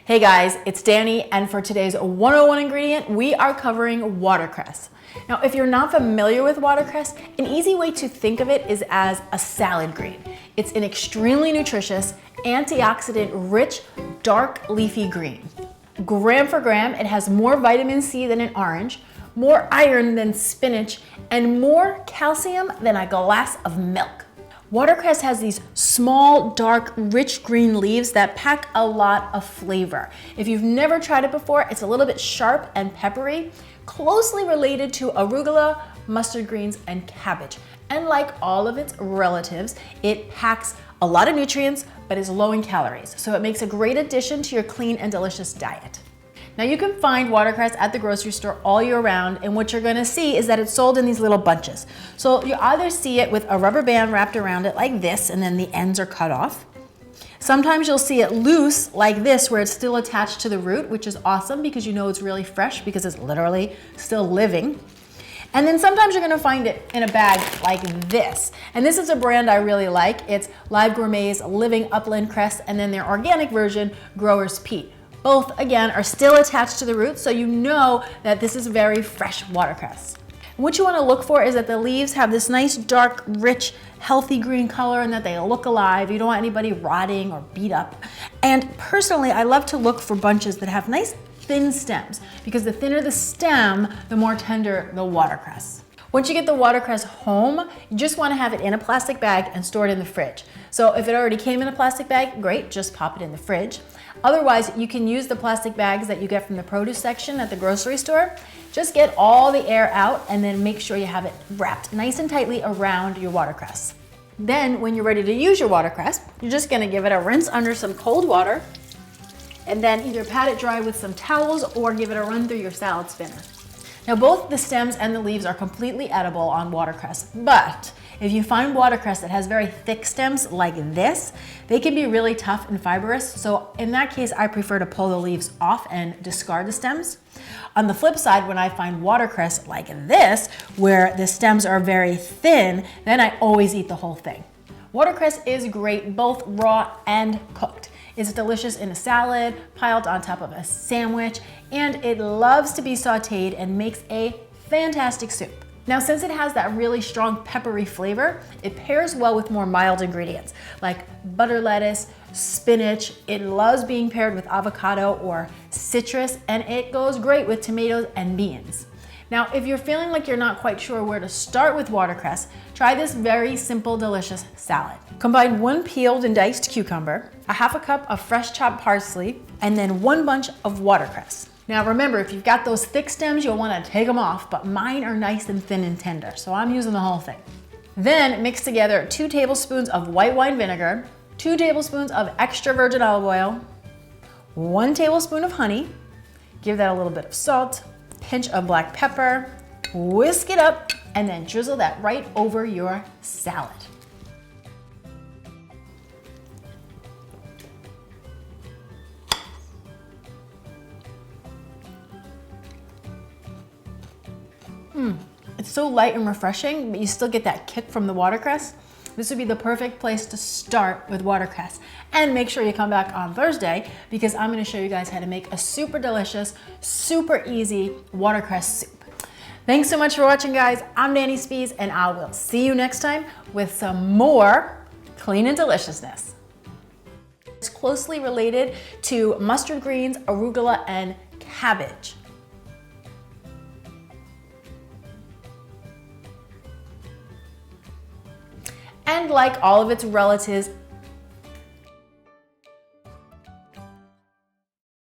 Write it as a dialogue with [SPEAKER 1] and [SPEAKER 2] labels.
[SPEAKER 1] Hey guys, it's Danny, and for today's 101 ingredient, we are covering watercress. Now, if you're not familiar with watercress, an easy way to think of it is as a salad green. It's an extremely nutritious, antioxidant-rich, dark leafy green. Gram for gram, it has more vitamin C than an orange, more iron than spinach, and more calcium than a glass of milk. Watercress has these small, dark, rich green leaves that pack a lot of flavor. If you've never tried it before, it's a little bit sharp and peppery, closely related to arugula, mustard greens, and cabbage. And like all of its relatives, it packs a lot of nutrients, but is low in calories. So it makes a great addition to your clean and delicious diet. Now you can find watercress at the grocery store all year round, and what you're gonna see is that it's sold in these little bunches. So you either see it with a rubber band wrapped around it like this, and then the ends are cut off. Sometimes you'll see it loose like this, where it's still attached to the root, which is awesome because you know it's really fresh because it's literally still living. And then sometimes you're gonna find it in a bag like this. And this is a brand I really like. It's Live Gourmet's Living Upland Cress, and then their organic version, Grower's Peat. Both, again, are still attached to the roots, so you know that this is very fresh watercress. What you want to look for is that the leaves have this nice, dark, rich, healthy green color and that they look alive. You don't want anybody rotting or beat up. And personally, I love to look for bunches that have nice, thin stems, because the thinner the stem, the more tender the watercress. Once you get the watercress home, you just want to have it in a plastic bag and store it in the fridge. So if it already came in a plastic bag, great, just pop it in the fridge. Otherwise, you can use the plastic bags that you get from the produce section at the grocery store. Just get all the air out and then make sure you have it wrapped nice and tightly around your watercress. Then when you're ready to use your watercress, you're just gonna give it a rinse under some cold water and then either pat it dry with some towels or give it a run through your salad spinner. Now both the stems and the leaves are completely edible on watercress, but if you find watercress that has very thick stems like this, they can be really tough and fibrous. So in that case, I prefer to pull the leaves off and discard the stems. On the flip side, when I find watercress like this, where the stems are very thin, then I always eat the whole thing. Watercress is great both raw and cooked. It's delicious in a salad, piled on top of a sandwich, and it loves to be sauteed and makes a fantastic soup. Now, since it has that really strong peppery flavor, it pairs well with more mild ingredients like butter lettuce, spinach. It loves being paired with avocado or citrus, and it goes great with tomatoes and beans. Now, if you're feeling like you're not quite sure where to start with watercress, try this very simple, delicious salad. Combine 1 peeled and diced cucumber, a half a cup of fresh chopped parsley, and then 1 bunch of watercress. Now remember, if you've got those thick stems, you'll want to take them off, but mine are nice and thin and tender, so I'm using the whole thing. Then mix together 2 tablespoons of white wine vinegar, 2 tablespoons of extra virgin olive oil, 1 tablespoon of honey, give that a little bit of salt, pinch of black pepper, whisk it up, and then drizzle that right over your salad. It's so light and refreshing, but you still get that kick from the watercress. This would be the perfect place to start with watercress. And make sure you come back on Thursday because I'm gonna show you guys how to make a super delicious, super easy watercress soup. Thanks so much for watching, guys. I'm Danny Spees, and I will see you next time with some more clean and deliciousness. It's closely related to mustard greens, arugula, and cabbage. And like all of its relatives,